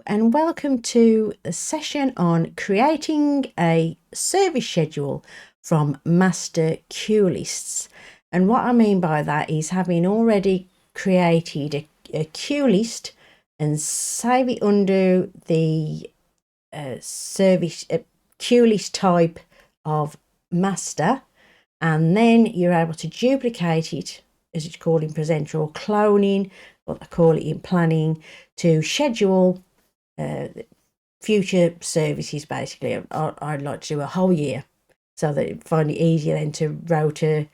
and welcome to a session on creating a service schedule from master queue lists. And what I mean by that is having already created a queue list and save it under the service queue list type of master, and then you're able to duplicate it, as it's called in Presenter, or cloning, what they call it in planning, to schedule future services. Basically, I'd like to do a whole year, so that I find it easier then to rota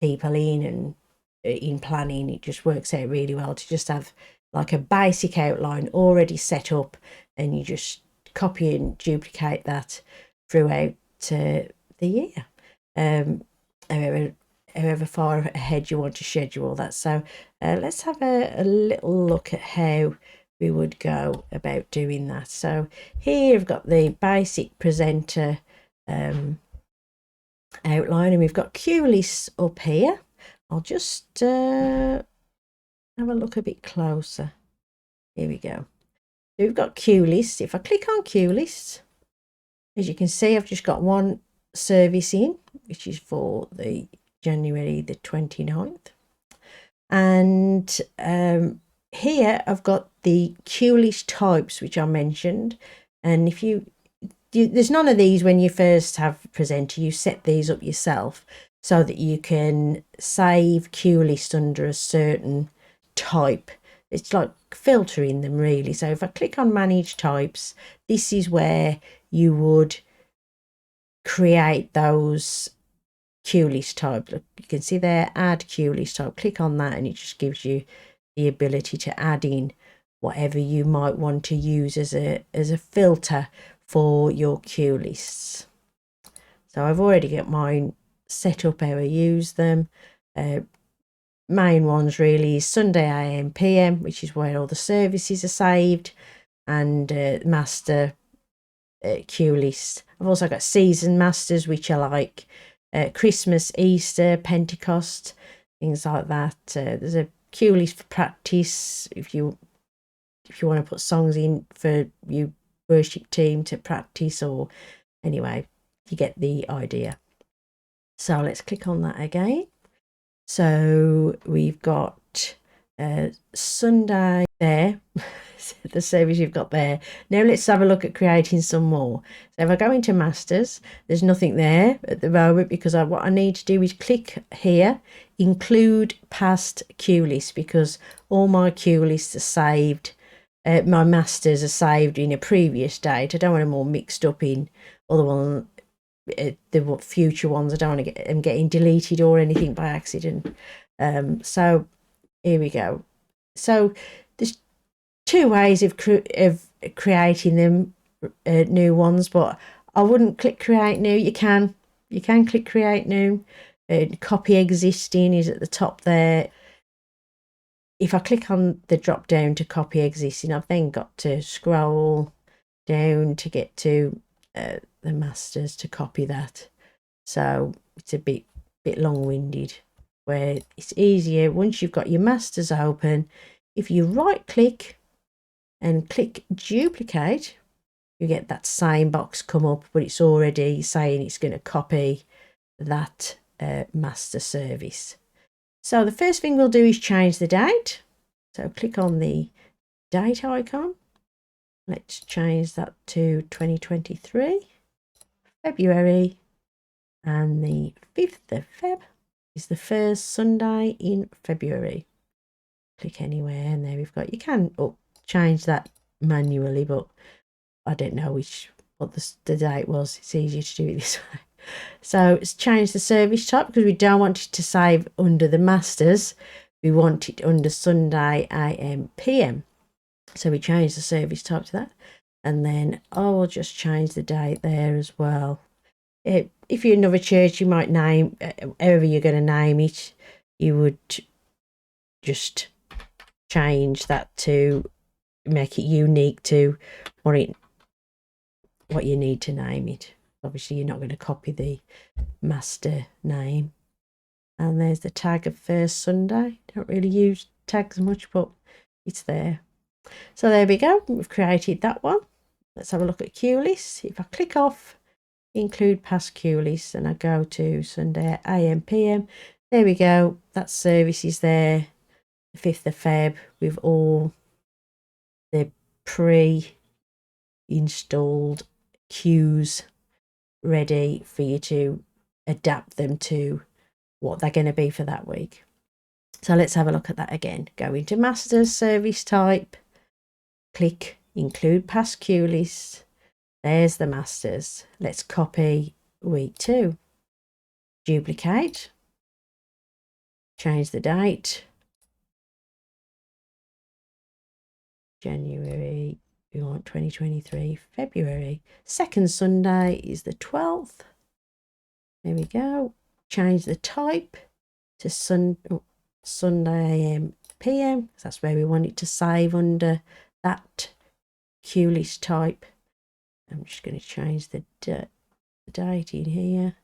people in, and in planning it just works out really well to just have like a basic outline already set up, and you just copy and duplicate that throughout the year, however far ahead you want to schedule that. So let's have a little look at how we would go about doing that. So here I've got the basic Presenter outline, and we've got queue lists up here. I'll just have a look a bit closer. Here we go. We've got queue lists. If I click on queue lists, as you can see, I've just got one service in, which is for the January the 29th. And here I've got the queue list types, which I mentioned. And if there's none of these when you first have Presenter, you set these up yourself so that you can save queue list under a certain type. It's like filtering them really. So if I click on manage types, this is where you would create those queue list types. Look, you can see there, add queue list type. Click on that and it just gives you the ability to add in whatever you might want to use as a filter for your queue lists. So I've already got mine set up how I use them. Main ones really is Sunday AM PM, which is where all the services are saved, and master queue list. I've also got season masters, which are like Christmas, Easter, Pentecost, things like that. There's a queue list for practice if you want to put songs in for your worship team to practice, or anyway, you get the idea. So let's click on that again. So we've got Sunday there, the service you've got there. Now let's have a look at creating some more. So if I go into masters, there's nothing there at the moment, because what I need to do is click here, include past queue lists, because all my queue lists are saved. My masters are saved in a previous date. I don't want them all mixed up in other ones. The future ones, I don't want to get them getting deleted or anything by accident. So here we go. So there's two ways of creating them, new ones, but I wouldn't click create new. You can click create new. Copy existing is at the top there. If I click on the drop down to copy existing, I've then got to scroll down to get to the masters to copy that. So it's a bit long-winded, where it's easier once you've got your masters open. If you right click and click duplicate, you get that same box come up, but it's already saying it's going to copy that master service. So the first thing we'll do is change the date. So click on the date icon. Let's change that to 2023, February, and the 5th of Feb is the first Sunday in February. Click anywhere, and there we've got, you can change that manually, but I don't know what the date was. It's easier to do it this way. So it's changed the service type, because we don't want it to save under the masters. We want it under Sunday AM PM. So we change the service type to that, and then I will just change the date there as well. If you're another church, you might name however you're going to name it. You would just change that to make it unique to what you need to name it. Obviously, you're not going to copy the master name. And there's the tag of first Sunday. Don't really use tags much, but it's there. So there we go, we've created that one. Let's have a look at queue lists. If I click off include past queue lists and I go to Sunday AM PM, there we go, that service is there, the 5th of Feb, with all the pre-installed queues ready for you to adapt them to what they're going to be for that week. So let's have a look at that again. Go into masters, service type, click include past queue list. There's the masters. Let's copy week 2, duplicate, change the date, January, we want 2023, February. Second Sunday is the 12th. There we go. Change the type to Sunday AM PM. That's where we want it to save under that queue list type. I'm just going to change the date in here.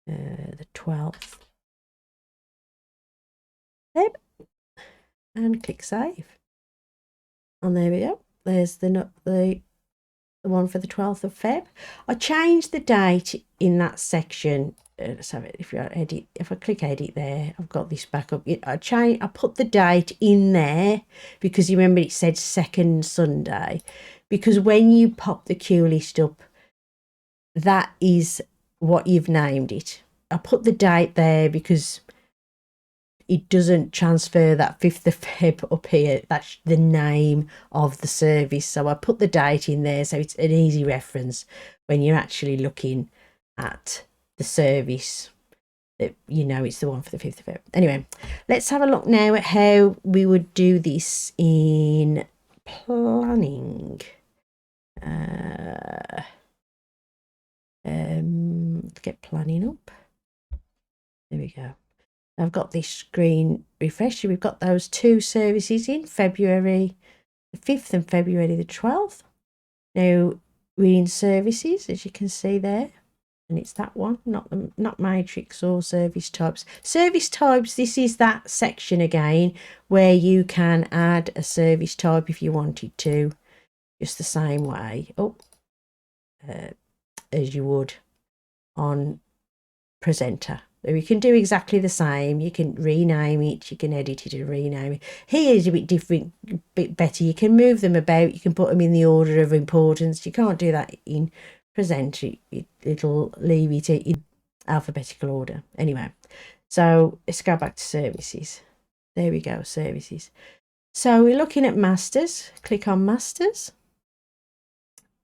The 12th. Yep. And click save. And there we go. There's the one for the 12th of Feb. I changed the date in that section. Let's have it. If I click edit there, I've got this back up. I put the date in there because you remember it said second Sunday. Because when you pop the queue list up, that is what you've named it. I put the date there because it doesn't transfer that 5th of Feb up here. That's the name of the service. So I put the date in there so it's an easy reference when you're actually looking at the service, that you know it's the one for the 5th of Feb. Anyway, let's have a look now at how we would do this in planning. Let's get planning up. There we go. I've got this screen refreshed. We've got those 2 services in February the 5th and February the 12th. Now we're in services, as you can see there, and it's that one, not matrix or service types. Service types, this is that section again where you can add a service type if you wanted to, just the same way as you would on presenter. So you can do exactly the same. You can rename it, you can edit it and rename it. Here is a bit different, a bit better. You can move them about, you can put them in the order of importance. You can't do that in presenter. It'll leave it in alphabetical order. Anyway, so let's go back to services. There we go, services. So we're looking at masters. Click on masters.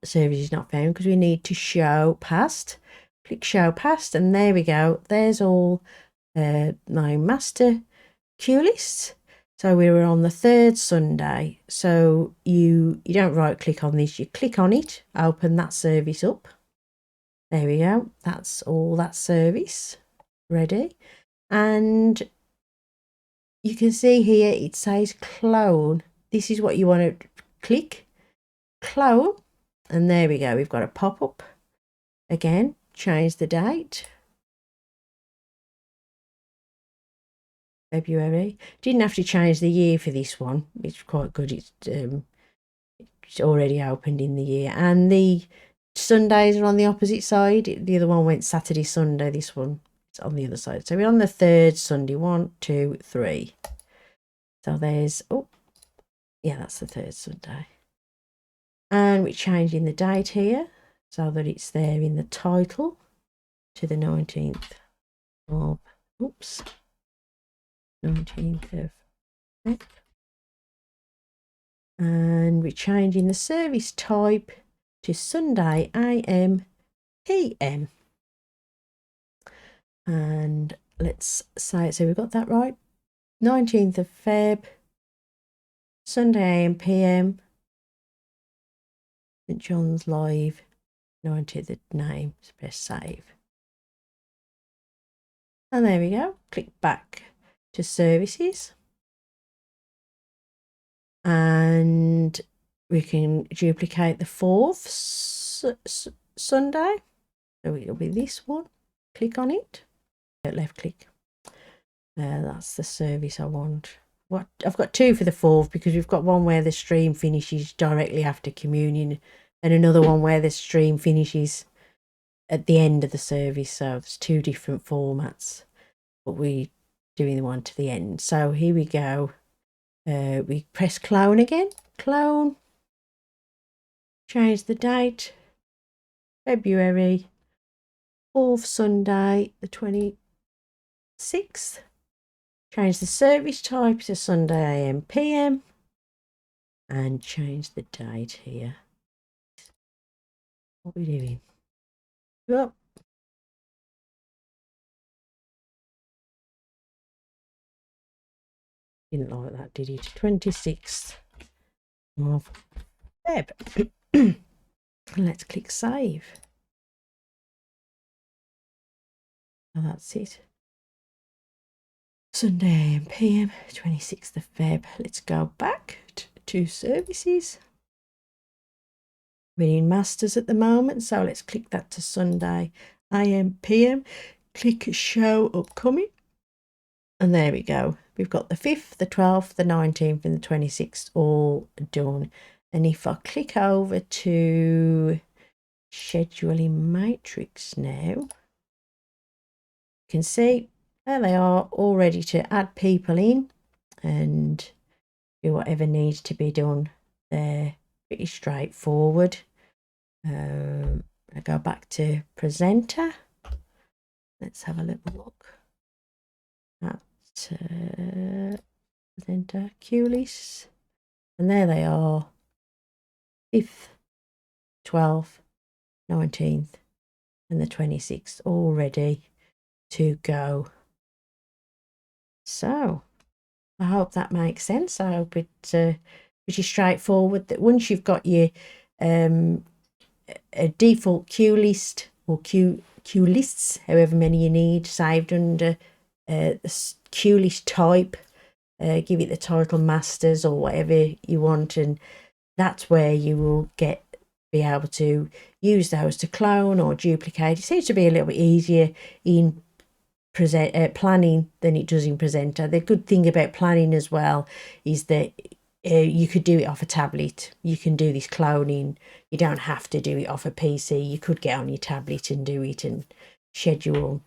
Service is not found because we need to show past. Click show past, and there we go. There's all my master queue lists. So we were on the 3rd Sunday. So you don't right click on this, you click on it, open that service up. There we go. That's all that service ready. And you can see here it says clone. This is what you want to click, clone, and there we go. We've got a pop-up again. Change the date, February. Didn't have to change the year for this one. It's quite good. It's already opened in the year, and the Sundays are on the opposite side. The other one went Saturday, Sunday. This one is on the other side. So we're on the 3rd Sunday. 1, 2, 3. So there's that's the 3rd Sunday, and we're changing the date here so that it's there in the title to the 19th of 19th of Feb. And we're changing the service type to Sunday AM PM. And let's say, so we've got that right. 19th of Feb, Sunday AM PM, St John's Live, 90th the name, so press save. And there we go. Click back to services. And we can duplicate the 4th Sunday. So it'll be this one. Click on it. Left click. That's the service I want. what I've got two for the 4th, because we've got one where the stream finishes directly after communion and another one where the stream finishes at the end of the service. So there's two different formats, but we're doing the one to the end. So here we go. We press clone again. Clone. Change the date. February 4th, Sunday, the 26th. Change the service type to Sunday AM PM. And change the date here. What are we doing? Well, didn't like that, did it? 26th of Feb. Let's click save. And that's it. Sunday AM PM, 26th of Feb. Let's go back to services. We're in masters at the moment, so let's click that to Sunday AM PM. Click show upcoming. And there we go. We've got the 5th, the 12th, the 19th and the 26th all done. And if I click over to scheduling matrix now, you can see there they are, all ready to add people in and do whatever needs to be done. They're pretty straightforward. I go back to presenter. Let's have a little look at presenter queue lists, and there they are, 5th, 12th, 19th and the 26th, all ready to go. So I hope that makes sense. I hope it's pretty straightforward, that once you've got your a default queue list or queue lists, however many you need, saved under the queue list type, give it the title masters or whatever you want, and that's where you will be able to use those to clone or duplicate. It seems to be a little bit easier in planning than it does in presenter. The good thing about planning as well is that you could do it off a tablet. You can do this cloning. You don't have to do it off a PC. You could get on your tablet and do it and schedule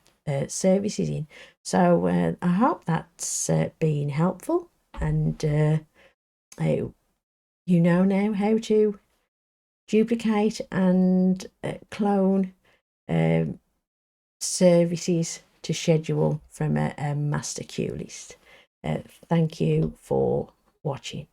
services in. So I hope that's been helpful, and you know now how to duplicate and clone services to schedule from a master queue list. Thank you for watching.